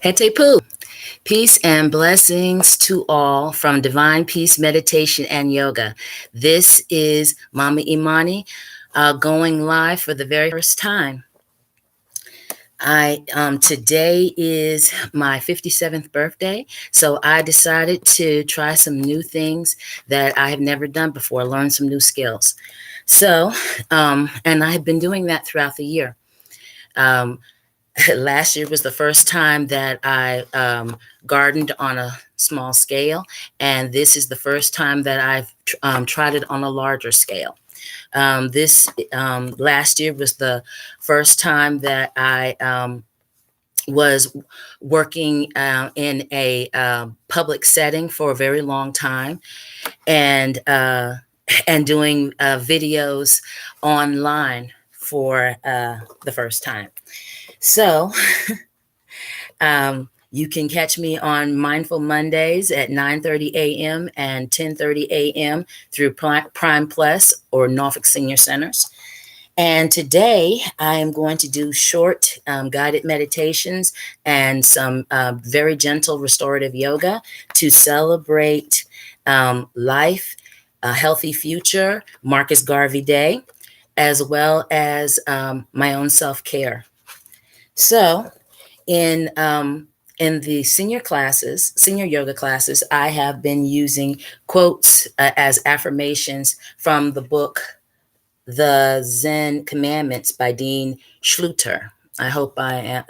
Hete Poo. Peace and blessings to all from Divine Peace Meditation and Yoga. This is Mama Imani going live for the very first time. Today is my 57th birthday, so I decided to try some new things that I have never done before, learn some new skills. So, and I have been doing that throughout the year. Last year was the first time that I gardened on a small scale, and this is the first time that I've tried it on a larger scale. This last year was the first time that I was working in a public setting for a very long time, and doing videos online for the first time. So you can catch me on Mindful Mondays at 9:30 a.m. and 10:30 a.m. through Prime Plus or Norfolk Senior Centers. And today I am going to do short guided meditations and some very gentle restorative yoga to celebrate life, a healthy future, Marcus Garvey Day, as well as my own self-care. So in the senior yoga classes, I have been using quotes as affirmations from the book, The Zen Commandments by Dean Schluter. I hope I'm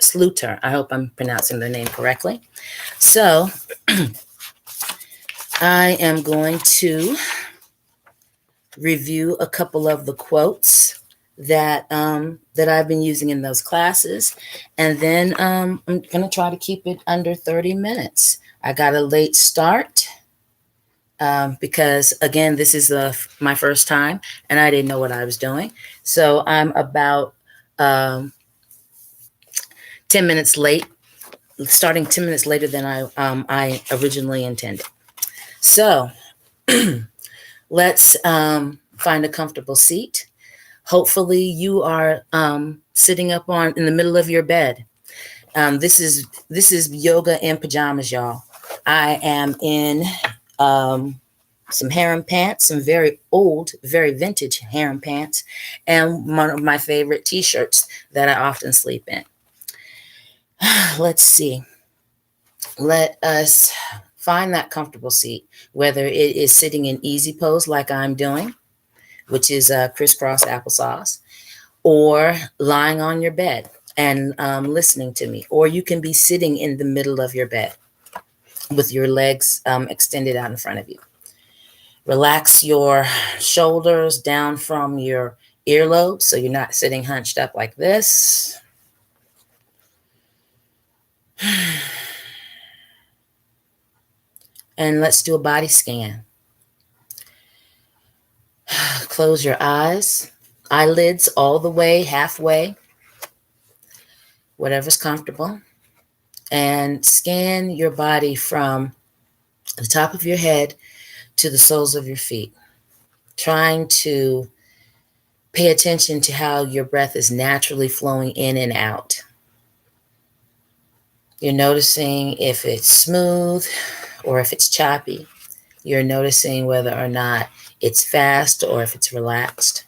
pronouncing the name correctly. So I am going to review a couple of the quotes that I've been using in those classes, and then I'm going to try to keep it under 30 minutes. I got a late start because, again, this is my first time, and I didn't know what I was doing. So I'm about 10 minutes late, starting 10 minutes later than I originally intended. So let's find a comfortable seat. Hopefully you are sitting up in the middle of your bed. This is yoga in pajamas, y'all. I am in some harem pants, some very old, very vintage harem pants, and one of my favorite t-shirts that I often sleep in. Let's see. Let us find that comfortable seat, whether it is sitting in easy pose like I'm doing, which is crisscross applesauce, or lying on your bed and listening to me. Or you can be sitting in the middle of your bed with your legs extended out in front of you. Relax your shoulders down from your earlobes so you're not sitting hunched up like this. And let's do a body scan. Close your eyelids all the way, halfway, whatever's comfortable, and scan your body from the top of your head to the soles of your feet, trying to pay attention to how your breath is naturally flowing in and out. You're noticing if it's smooth or if it's choppy. You're noticing whether or not it's fast or if it's relaxed.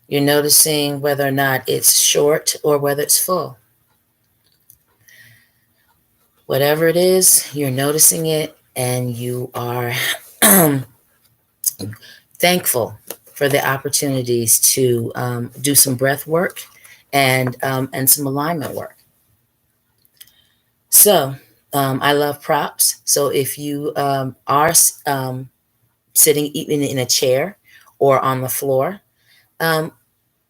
You're noticing whether or not it's short or whether it's full. Whatever it is, you're noticing it, and you are thankful for the opportunities to do some breath work and some alignment work. So I love props. So if you are sitting even in a chair or on the floor,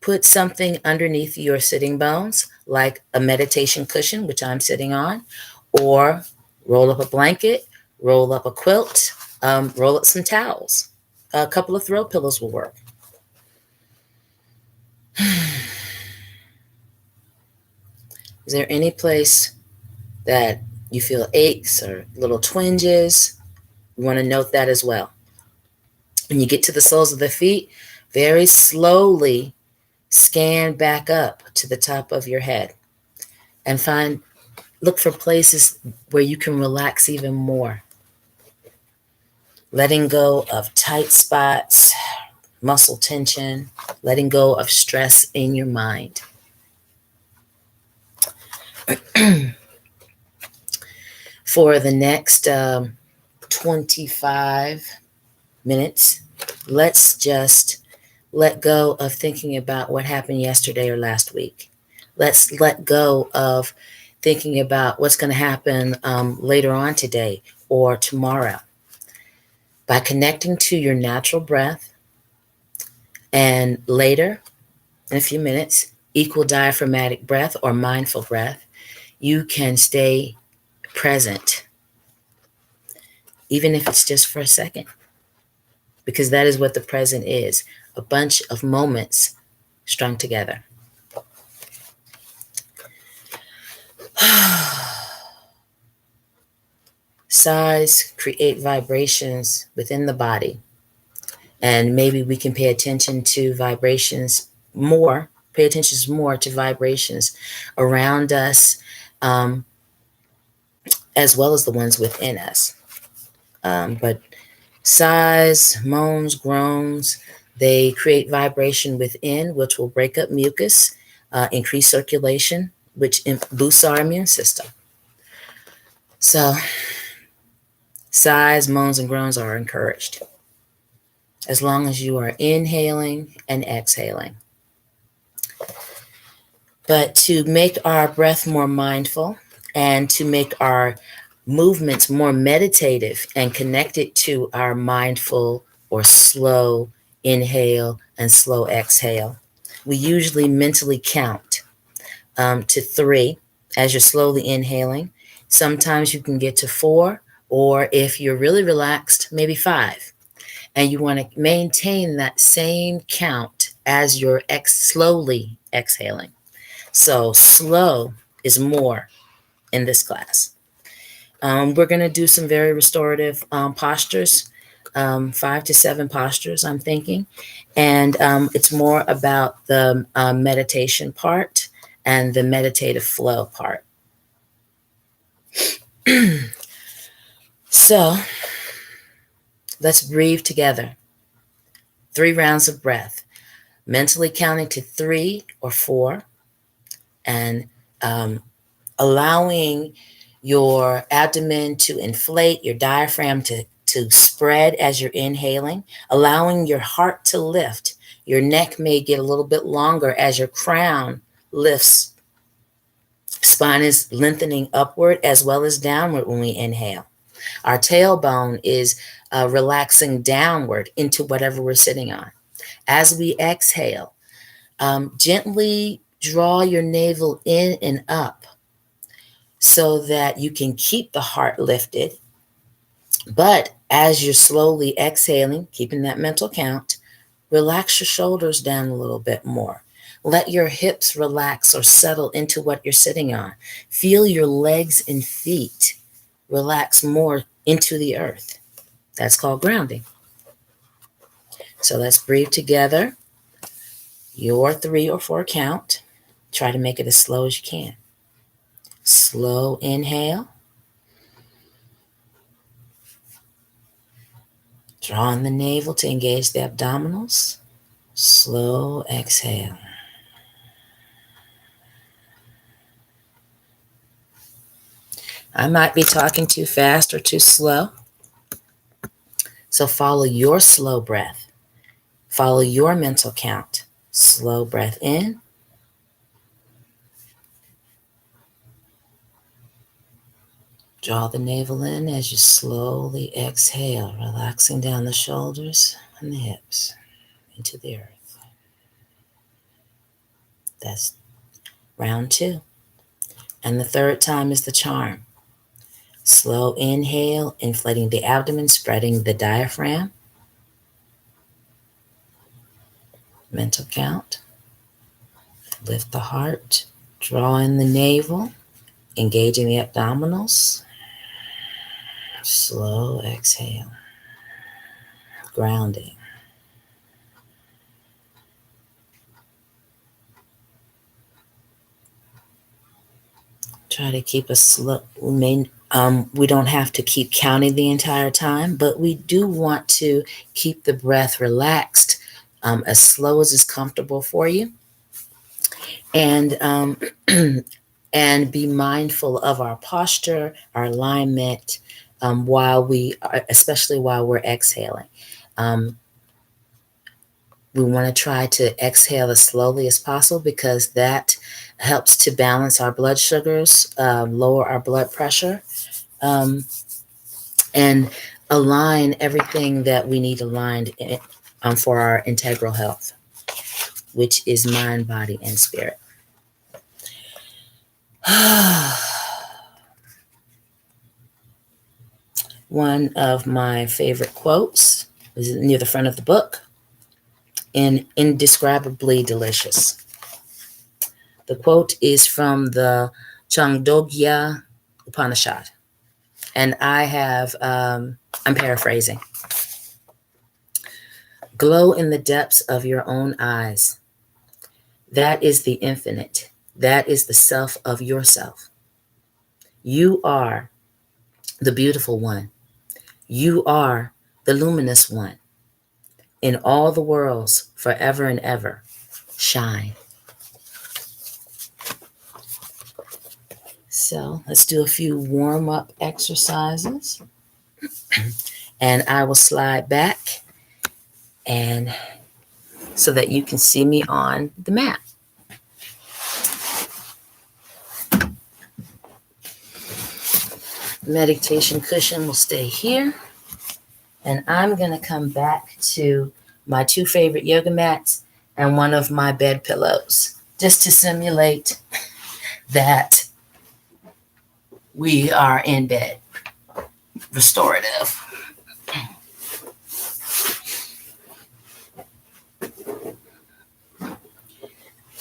put something underneath your sitting bones, like a meditation cushion, which I'm sitting on, or roll up a blanket, roll up a quilt, roll up some towels. A couple of throw pillows will work. Is there any place that you feel aches or little twinges? You want to note that as well. When you get to the soles of the feet, very slowly scan back up to the top of your head and find Look for places where you can relax even more. Letting go of tight spots, muscle tension, letting go of stress in your mind. For the next 25 minutes, let's just let go of thinking about what happened yesterday or last week. Let's let go of thinking about what's going to happen later on today or tomorrow. By connecting to your natural breath, and later, in a few minutes, equal diaphragmatic breath or mindful breath, you can stay present, even if it's just for a second, because that is what the present is, a bunch of moments strung together. Sighs create vibrations within the body, and maybe we can pay attention to vibrations more, pay attention more to vibrations around us, as well as the ones within us. But sighs, moans, groans, they create vibration within, which will break up mucus, increase circulation, which boosts our immune system. So sighs, moans, and groans are encouraged as long as you are inhaling and exhaling. But to make our breath more mindful and to make our movements more meditative and connected to our mindful or slow inhale and slow exhale, we usually mentally count to 3 as you're slowly inhaling. Sometimes you can get to 4, or if you're really relaxed, maybe 5. And you want to maintain that same count as you're slowly exhaling. So slow is more in this class. We're going to do some very restorative postures, 5 to 7 postures, I'm thinking. And it's more about the meditation part and the meditative flow part. So let's breathe together. 3 rounds of breath, mentally counting to 3 or 4, and allowing your abdomen to inflate, your diaphragm to spread as you're inhaling, allowing your heart to lift. Your neck may get a little bit longer as your crown lifts. Spine is lengthening upward as well as downward when we inhale. Our tailbone is relaxing downward into whatever we're sitting on. As we exhale, gently draw your navel in and up so that you can keep the heart lifted. But as you're slowly exhaling, keeping that mental count, relax your shoulders down a little bit more. Let your hips relax or settle into what you're sitting on. Feel your legs and feet relax more into the earth. That's called grounding. So let's breathe together. Your 3 or 4 count. Try to make it as slow as you can. Slow inhale. Drawing the navel to engage the abdominals. Slow exhale. I might be talking too fast or too slow. So follow your slow breath. Follow your mental count. Slow breath in. Draw the navel in as you slowly exhale, relaxing down the shoulders and the hips into the earth. That's round 2. And the third time is the charm. Slow inhale, inflating the abdomen, spreading the diaphragm. Mental count. Lift the heart. Draw in the navel, engaging the abdominals. Slow exhale. Grounding. Try to keep a slow. We don't have to keep counting the entire time, but we do want to keep the breath relaxed, as slow as is comfortable for you, and and be mindful of our posture, our alignment, especially while we're exhaling. Um, we want to try to exhale as slowly as possible because that helps to balance our blood sugars, lower our blood pressure, um, and align everything that we need aligned for our integral health, which is mind, body, and spirit. One of my favorite quotes is near the front of the book, and indescribably delicious. The quote is from the Chandogya Upanishad, and I'm paraphrasing. Glow in the depths of your own eyes. That is the infinite. That is the self of yourself. You are the beautiful one. You are the luminous one. In all the worlds, forever and ever, shine. So let's do a few warm-up exercises. And I will slide back and so that you can see me on the mat. Meditation cushion will stay here. And I'm going to come back to my two favorite yoga mats and one of my bed pillows, just to simulate that we are in bed. Restorative.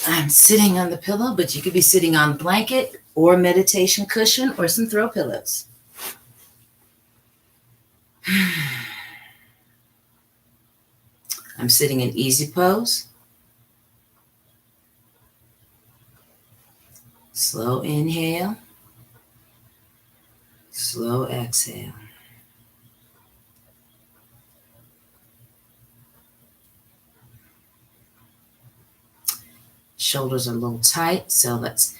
I'm sitting on the pillow, but you could be sitting on a blanket or a meditation cushion or some throw pillows. I'm sitting in easy pose. Slow inhale. Slow exhale. Shoulders are a little tight, so let's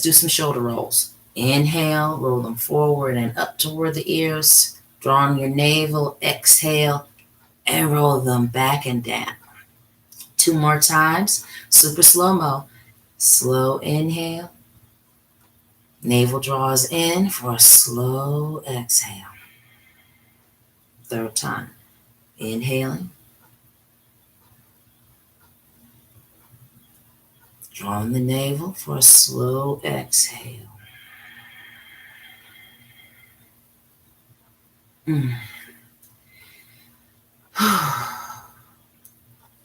do some shoulder rolls. Inhale, roll them forward and up toward the ears. Draw on your navel, exhale, and roll them back and down. 2 more times, super slow-mo. Slow inhale. Navel draws in for a slow exhale. 3rd time. Inhaling. Drawing the navel for a slow exhale.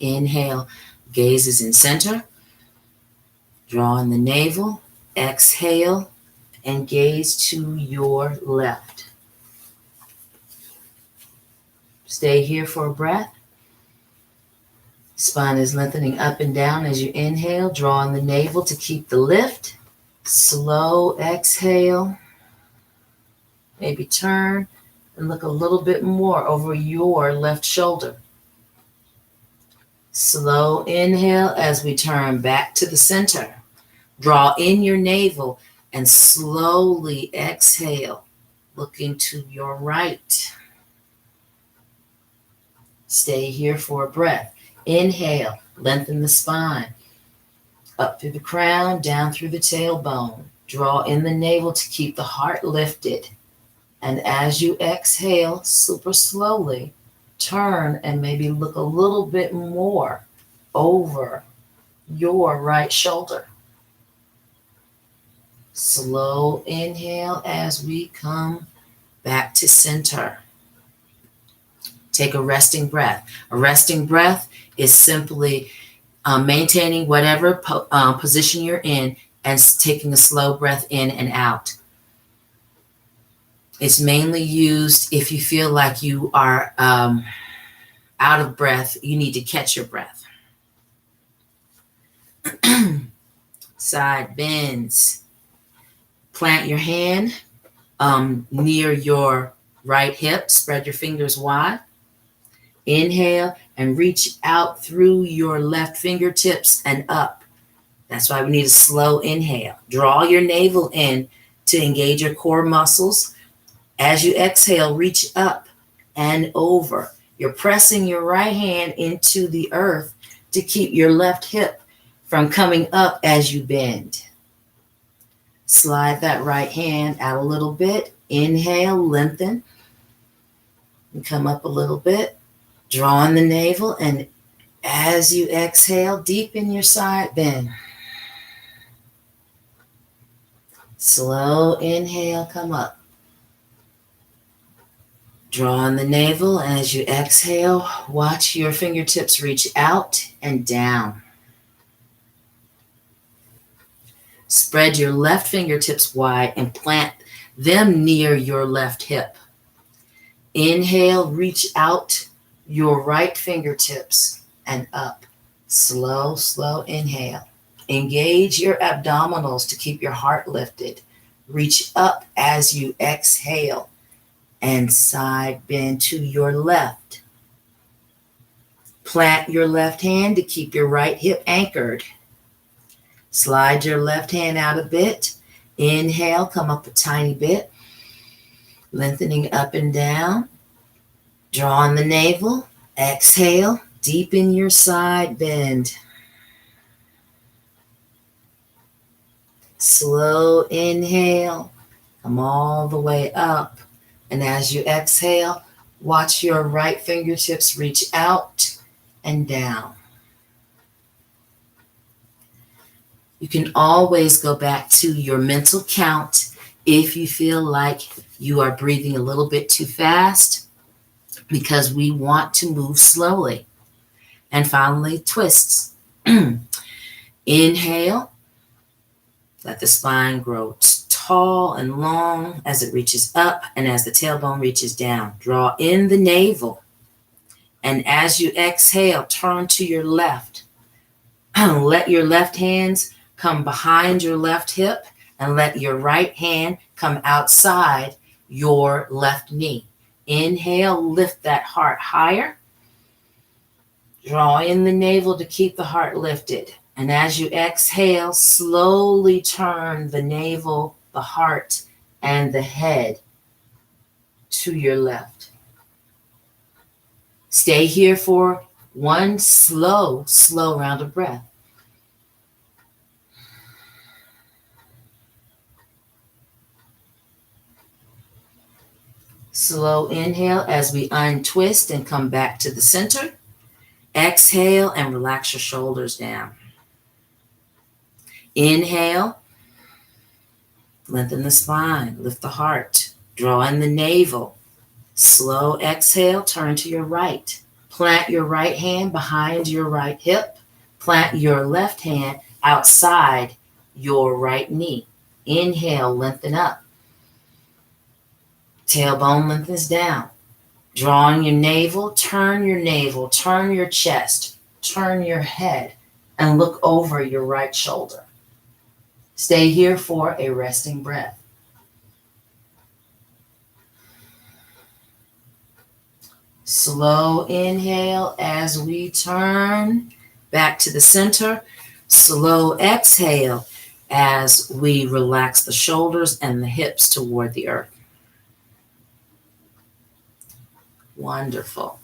Inhale, gaze is in center. Drawing the navel, exhale, and gaze to your left. Stay here for a breath. Spine is lengthening up and down as you inhale, drawing the navel to keep the lift. Slow exhale. Maybe turn and look a little bit more over your left shoulder. Slow inhale as we turn back to the center. Draw in your navel and slowly exhale, looking to your right. Stay here for a breath. Inhale, lengthen the spine. Up through the crown, down through the tailbone. Draw in the navel to keep the heart lifted. And as you exhale, super slowly, turn and maybe look a little bit more over your right shoulder. Slow inhale as we come back to center. Take a resting breath. A resting breath is simply maintaining whatever position you're in and taking a slow breath in and out. It's mainly used if you feel like you are out of breath, you need to catch your breath. Side bends. Plant your hand near your right hip. Spread your fingers wide. Inhale and reach out through your left fingertips and up. That's why we need a slow inhale. Draw your navel in to engage your core muscles. As you exhale, reach up and over. You're pressing your right hand into the earth to keep your left hip from coming up as you bend. Slide that right hand out a little bit. Inhale, lengthen, and come up a little bit. Draw in the navel, and as you exhale, deepen your side bend. Slow inhale, come up. Draw in the navel, and as you exhale, watch your fingertips reach out and down. Spread your left fingertips wide and plant them near your left hip. Inhale, reach out your right fingertips and up. Slow, slow inhale. Engage your abdominals to keep your heart lifted. Reach up as you exhale and side bend to your left. Plant your left hand to keep your right hip anchored. Slide your left hand out a bit. Inhale, come up a tiny bit. Lengthening up and down. Draw in the navel. Exhale, deepen your side bend. Slow inhale, come all the way up. And as you exhale, watch your right fingertips reach out and down. You can always go back to your mental count if you feel like you are breathing a little bit too fast, because we want to move slowly. And finally, twists. Inhale, let the spine grow tall and long as it reaches up and as the tailbone reaches down. Draw in the navel. And as you exhale, turn to your left. Let your left hands come behind your left hip and let your right hand come outside your left knee. Inhale, lift that heart higher. Draw in the navel to keep the heart lifted. And as you exhale, slowly turn the navel, the heart, and the head to your left. Stay here for one slow round of breath. Slow inhale as we untwist and come back to the center. Exhale and relax your shoulders down. Inhale, lengthen the spine, lift the heart, draw in the navel. Slow exhale, turn to your right. Plant your right hand behind your right hip. Plant your left hand outside your right knee. Inhale, lengthen up. Tailbone lengthens down. Drawing your navel, turn your chest, turn your head, and look over your right shoulder. Stay here for a resting breath. Slow inhale as we turn back to the center. Slow exhale as we relax the shoulders and the hips toward the earth. Wonderful.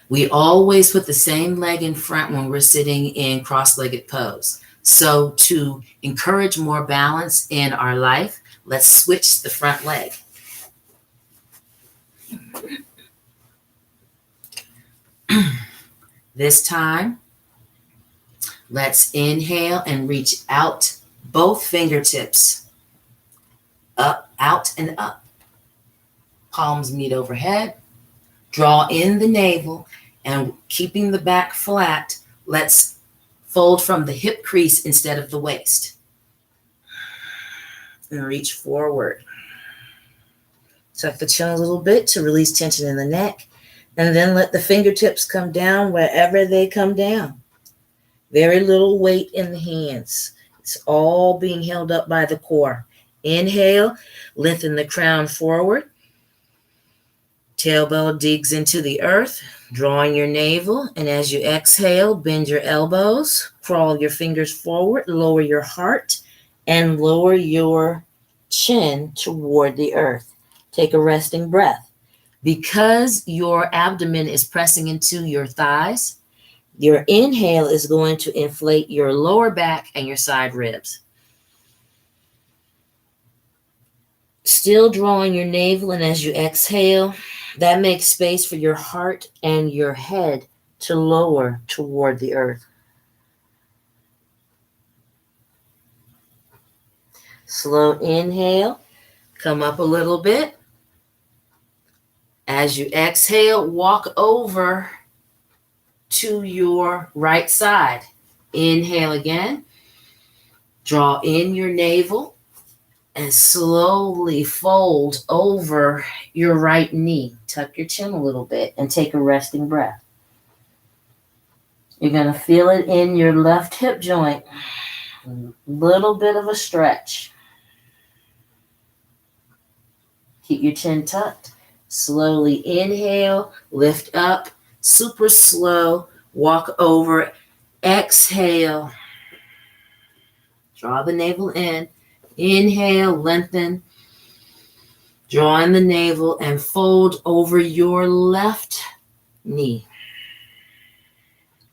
We always put the same leg in front when we're sitting in cross-legged pose. So to encourage more balance in our life, let's switch the front leg. This time, let's inhale and reach out both fingertips. Up, out, and up. Palms meet overhead. Draw in the navel, and keeping the back flat, let's fold from the hip crease instead of the waist. And reach forward. Tuck the chin a little bit to release tension in the neck, and then let the fingertips come down wherever they come down. Very little weight in the hands. It's all being held up by the core. Inhale, lengthen the crown forward. Tailbone digs into the earth, drawing your navel. And as you exhale, bend your elbows, crawl your fingers forward, lower your heart, and lower your chin toward the earth. Take a resting breath. Because your abdomen is pressing into your thighs, your inhale is going to inflate your lower back and your side ribs. Still drawing your navel, and as you exhale, that makes space for your heart and your head to lower toward the earth. Slow inhale, come up a little bit. As you exhale, walk over to your right side. Inhale again. Draw in your navel and slowly fold over your right knee. Tuck your chin a little bit and take a resting breath. You're going to feel it in your left hip joint. A little bit of a stretch. Keep your chin tucked. Slowly inhale, lift up, super slow, walk over, exhale. Draw the navel in. Inhale, lengthen. Draw in the navel and fold over your left knee.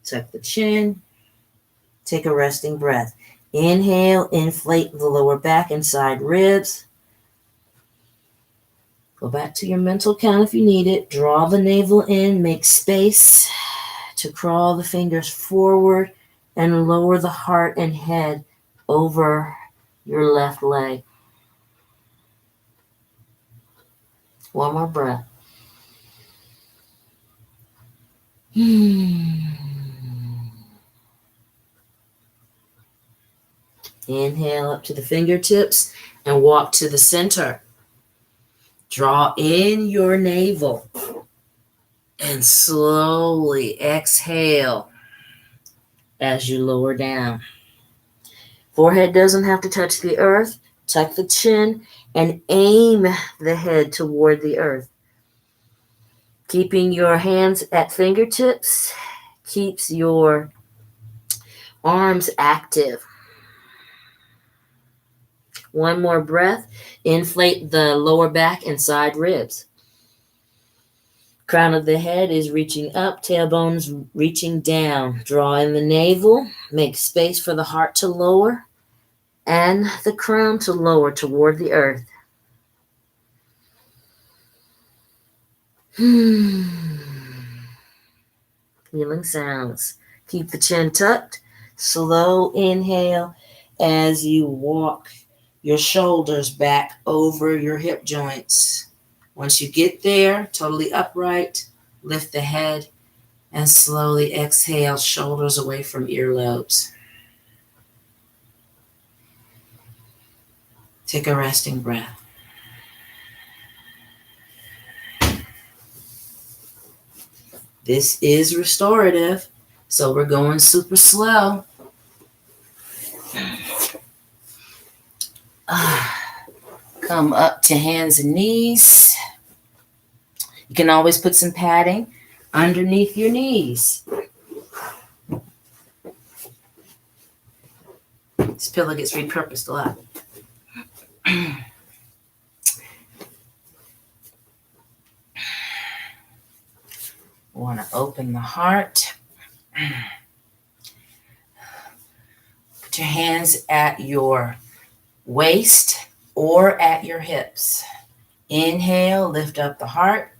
Tuck the chin. Take a resting breath. Inhale, inflate the lower back and side ribs. Go back to your mental count if you need it. Draw the navel in, make space to crawl the fingers forward and lower the heart and head over your left leg. One more breath. Inhale up to the fingertips and walk to the center. Draw in your navel and slowly exhale as you lower down. Forehead doesn't have to touch the earth. Tuck the chin and aim the head toward the earth. Keeping your hands at fingertips keeps your arms active. One more breath. Inflate the lower back and side ribs. Crown of the head is reaching up, tailbone's reaching down. Draw in the navel, make space for the heart to lower and the crown to lower toward the earth. Healing sounds. Keep the chin tucked. Slow inhale as you walk your shoulders back over your hip joints. Once you get there, totally upright, lift the head and slowly exhale, shoulders away from earlobes. Take a resting breath. This is restorative, so we're going super slow. Come up to hands and knees. You can always put some padding underneath your knees. This pillow gets repurposed a lot. Want to open the heart. Put your hands at your waist or at your hips. Inhale, lift up the heart.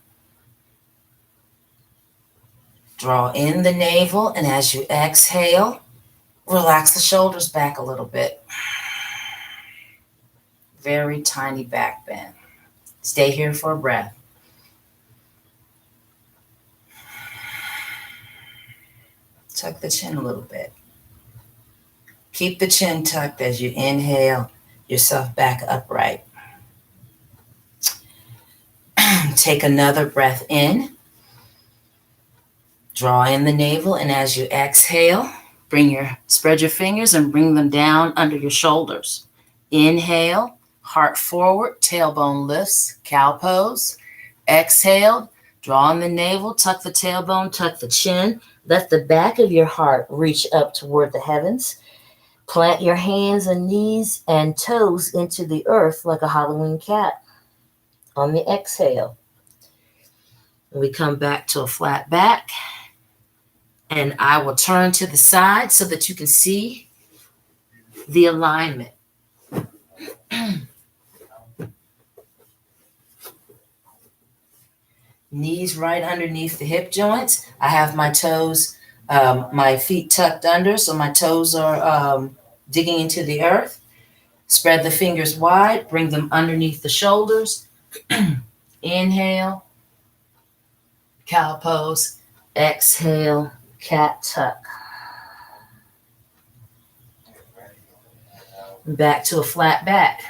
Draw in the navel, and as you exhale, relax the shoulders back a little bit. Very tiny back bend. Stay here for a breath. Tuck the chin a little bit. Keep the chin tucked as you inhale yourself back upright. Take another breath in. Draw in the navel, and as you exhale, Spread your fingers and bring them down under your shoulders. Inhale, heart forward, tailbone lifts, cow pose. Exhale, draw in the navel, tuck the tailbone, tuck the chin. Let the back of your heart reach up toward the heavens. Plant your hands and knees and toes into the earth like a Halloween cat. On the exhale, we come back to a flat back, and I will turn to the side so that you can see the alignment. Knees right underneath the hip joints. I have my toes, my feet tucked under, so my toes are digging into the earth. Spread the fingers wide, bring them underneath the shoulders. Inhale, cow pose. Exhale, cat tuck. Back to a flat back.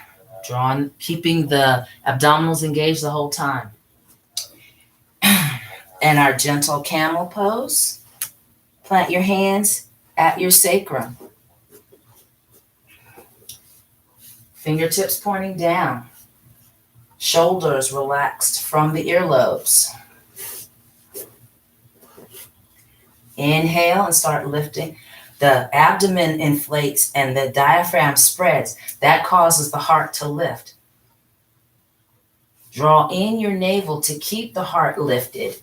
Keeping the abdominals engaged the whole time. And our gentle camel pose. Plant your hands at your sacrum. Fingertips pointing down. Shoulders relaxed from the earlobes. Inhale and start lifting. The abdomen inflates and the diaphragm spreads. That causes the heart to lift. Draw in your navel to keep the heart lifted.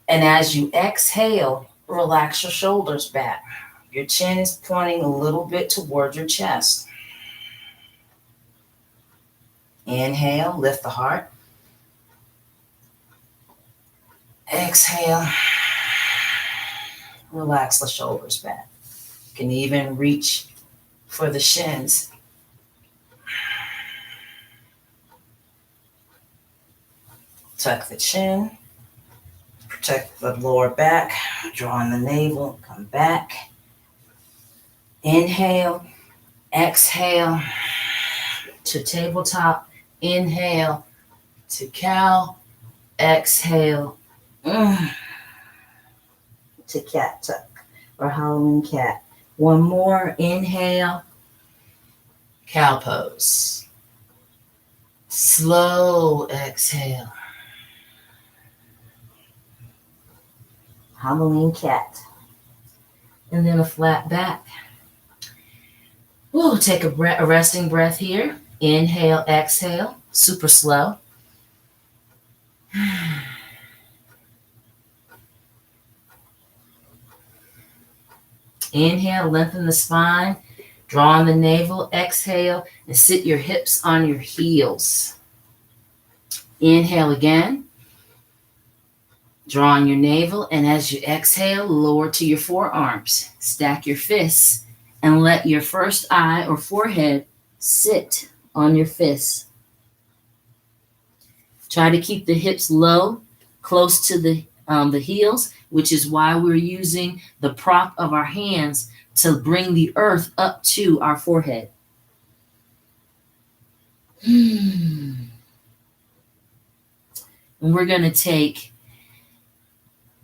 And as you exhale, relax your shoulders back. Your chin is pointing a little bit toward your chest. Inhale, lift the heart. Exhale, relax the shoulders back. You can even reach for the shins. Tuck the chin. Protect the lower back. Draw in the navel. Come back. Inhale. Exhale to tabletop. Inhale to cow. Exhale to cat tuck or Halloween cat. One more. Inhale. Cow pose. Slow exhale. Halloween cat. And then a flat back. We'll take a resting breath here. Inhale, exhale, super slow. Inhale, lengthen the spine. Draw in the navel. Exhale, and sit your hips on your heels. Inhale again. Draw in your navel, and as you exhale, lower to your forearms. Stack your fists and let your first eye or forehead sit on your fists. Try to keep the hips low, close to the heels, which is why we're using the prop of our hands to bring the earth up to our forehead. And we're going to take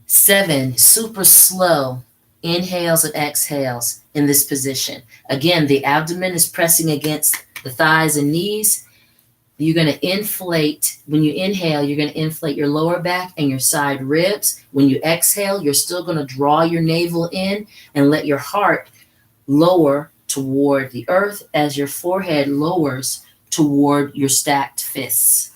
7 super slow inhales and exhales in this position. Again, the abdomen is pressing against the thighs and knees. You're going to inflate. When you inhale, you're going to inflate your lower back and your side ribs. When you exhale, you're still going to draw your navel in and let your heart lower toward the earth as your forehead lowers toward your stacked fists.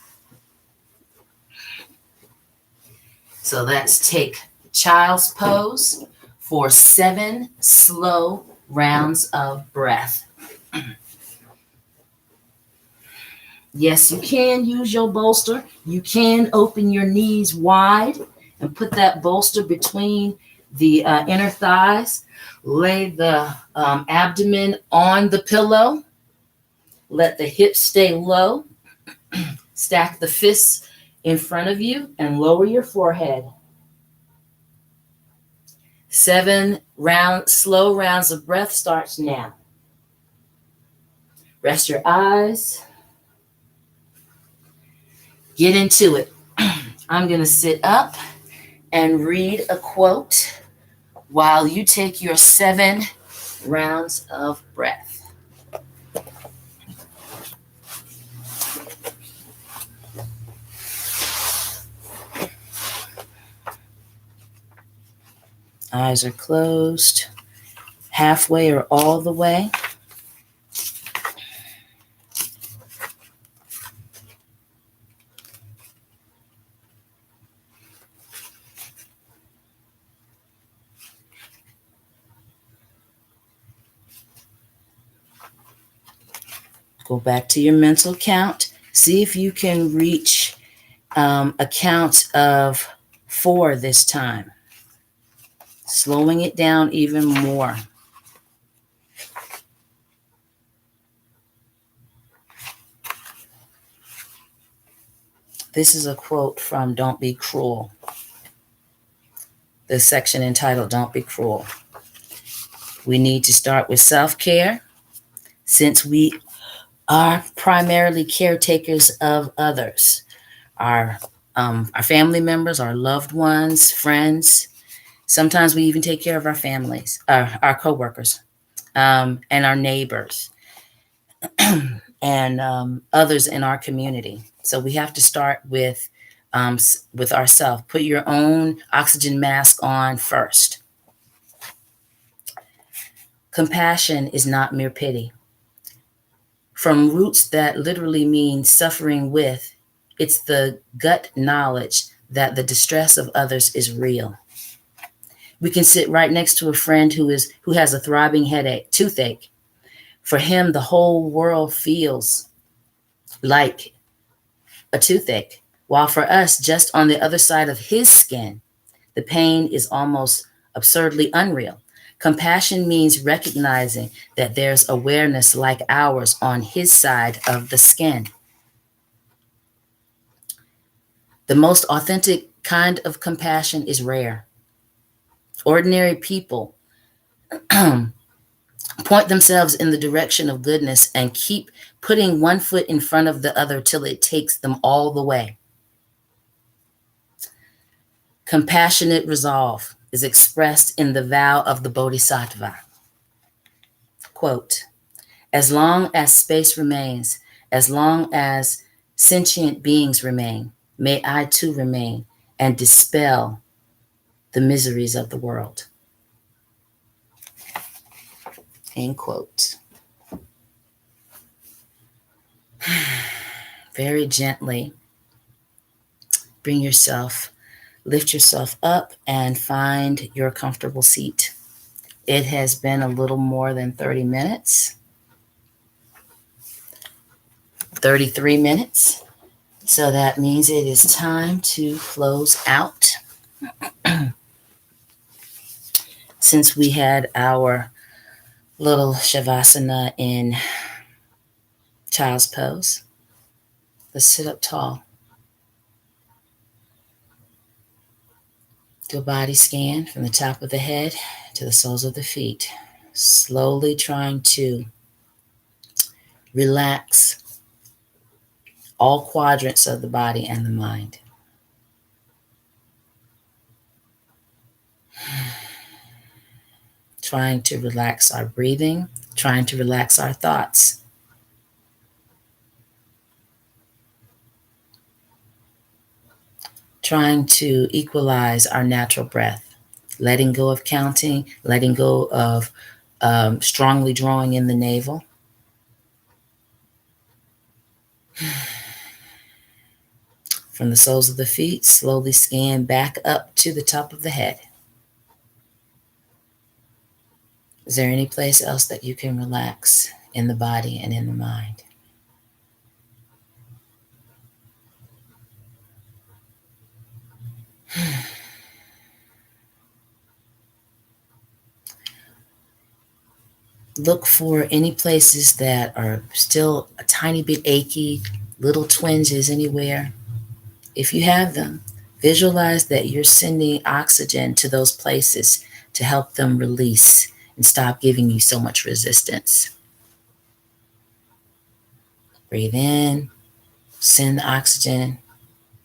So let's take child's pose for 7 slow rounds of breath. Yes, you can use your bolster. You can open your knees wide and put that bolster between the inner thighs. Lay the abdomen on the pillow. Let the hips stay low. Stack the fists in front of you and lower your forehead. 7 slow rounds of breath starts now. Rest your eyes. Get into it. I'm going to sit up and read a quote while you take your 7 rounds of breath. Eyes are closed, halfway or all the way. Go back to your mental count. See if you can reach a count of 4 this time. Slowing it down even more. This is a quote from Don't Be Cruel. The section entitled Don't Be Cruel. We need to start with self-care, since we are primarily caretakers of others, our family members, our loved ones, friends. Sometimes we even take care of our families, our coworkers, and our neighbors, and others in our community. So we have to start with ourselves. Put your own oxygen mask on first. Compassion is not mere pity. From roots that literally mean suffering with, it's the gut knowledge that the distress of others is real. We can sit right next to a friend who has a throbbing toothache. For him, the whole world feels like a toothache, while for us, just on the other side of his skin, the pain is almost absurdly unreal. Compassion means recognizing that there's awareness like ours on his side of the skin. The most authentic kind of compassion is rare. Ordinary people point themselves in the direction of goodness and keep putting one foot in front of the other till it takes them all the way. Compassionate resolve is expressed in the vow of the Bodhisattva. Quote, as long as space remains, as long as sentient beings remain, may I too remain and dispel the miseries of the world. End quote. Very gently lift yourself up and find your comfortable seat. It has been a little more than 30 minutes, 33 minutes. So that means it is time to close out. Since we had our little Shavasana in Child's Pose, let's sit up tall. Do a body scan from the top of the head to the soles of the feet, slowly trying to relax all quadrants of the body and the mind. Trying to relax our breathing, trying to relax our thoughts. Trying to equalize our natural breath, letting go of counting, letting go of strongly drawing in the navel. From the soles of the feet, slowly scan back up to the top of the head. Is there any place else that you can relax in the body and in the mind? Look for any places that are still a tiny bit achy, little twinges anywhere. If you have them, visualize that you're sending oxygen to those places to help them release and stop giving you so much resistance. Breathe in, send the oxygen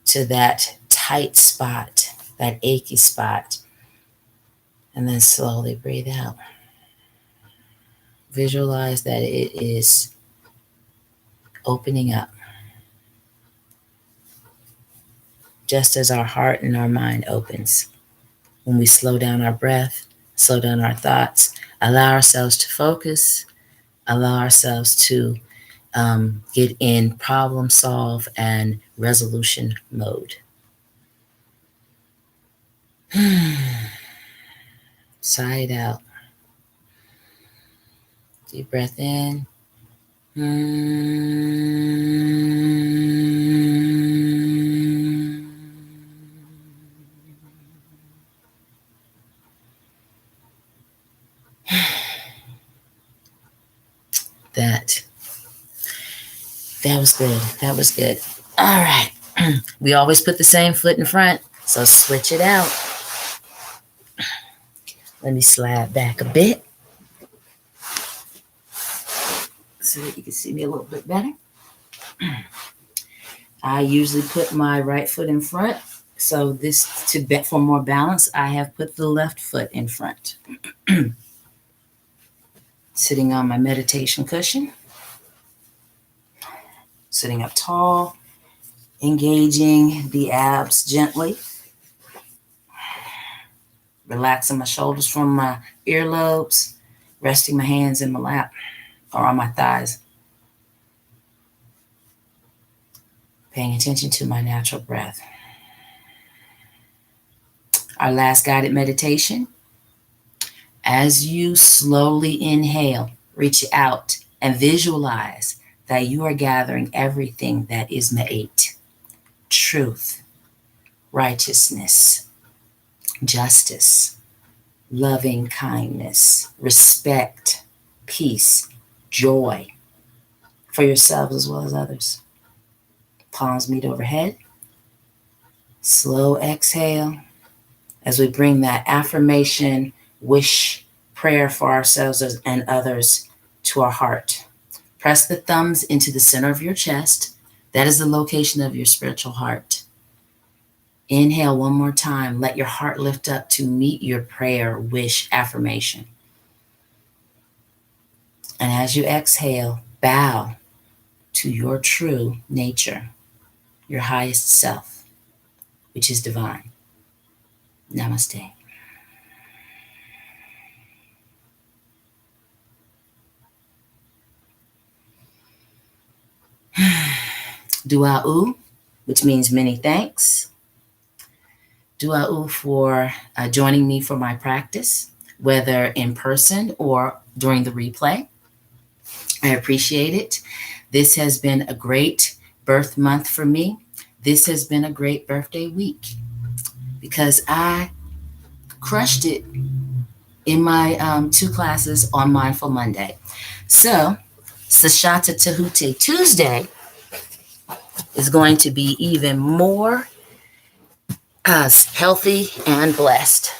to that tight spot, that achy spot, and then slowly breathe out. Visualize that it is opening up, just as our heart and our mind opens. When we slow down our breath, slow down our thoughts, allow ourselves to focus, allow ourselves to get in problem solve and resolution mode. Sigh it out. Deep breath in. That was good. That was good. All right. We always put the same foot in front, so switch it out. Let me slide back a bit so that you can see me a little bit better. I usually put my right foot in front. So this, to bet for more balance, I have put the left foot in front. Sitting on my meditation cushion. Sitting up tall, engaging the abs gently. Relaxing my shoulders from my earlobes. Resting my hands in my lap or on my thighs. Paying attention to my natural breath. Our last guided meditation. As you slowly inhale, reach out and visualize that you are gathering everything that is Ma'at. Truth, righteousness, justice, loving kindness, respect, peace, joy for yourselves as well as others. Palms meet overhead. Slow exhale as we bring that affirmation, wish, prayer for ourselves and others to our heart. Press the thumbs into the center of your chest. That is the location of your spiritual heart. Inhale one more time. Let your heart lift up to meet your prayer, wish, affirmation. And as you exhale, bow to your true nature, your highest self, which is divine. Namaste. Dua'u, which means many thanks. Dua'u for joining me for my practice, whether in person or during the replay. I appreciate it. This has been a great birth month for me. This has been a great birthday week because I crushed it in my 2 classes on Mindful Monday. So, Sashata Tahute Tuesday is going to be even more healthy and blessed.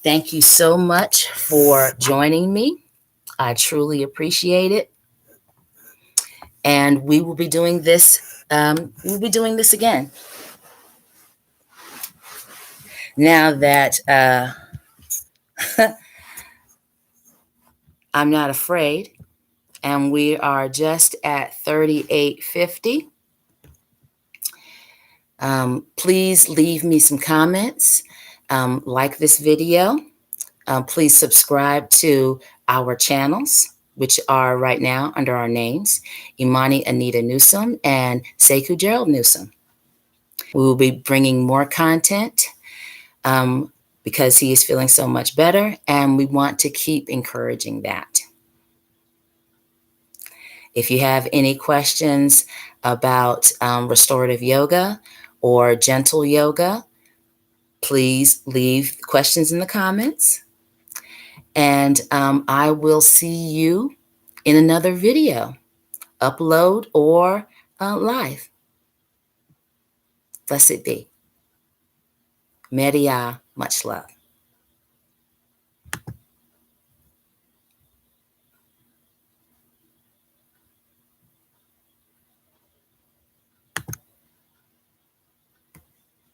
Thank you so much for joining me. I truly appreciate it. And we will be doing this. We'll be doing this again. Now that I'm not afraid, and we are just at 3850. Please leave me some comments. Like this video. Please subscribe to our channels, which are right now under our names, Imani Anita Newsom and Sekou Gerald Newsom. We will be bringing more content because he is feeling so much better, and we want to keep encouraging that. If you have any questions about restorative yoga or gentle yoga, please leave questions in the comments. And I will see you in another video, upload or live. Blessed be. Mer Aa, much love.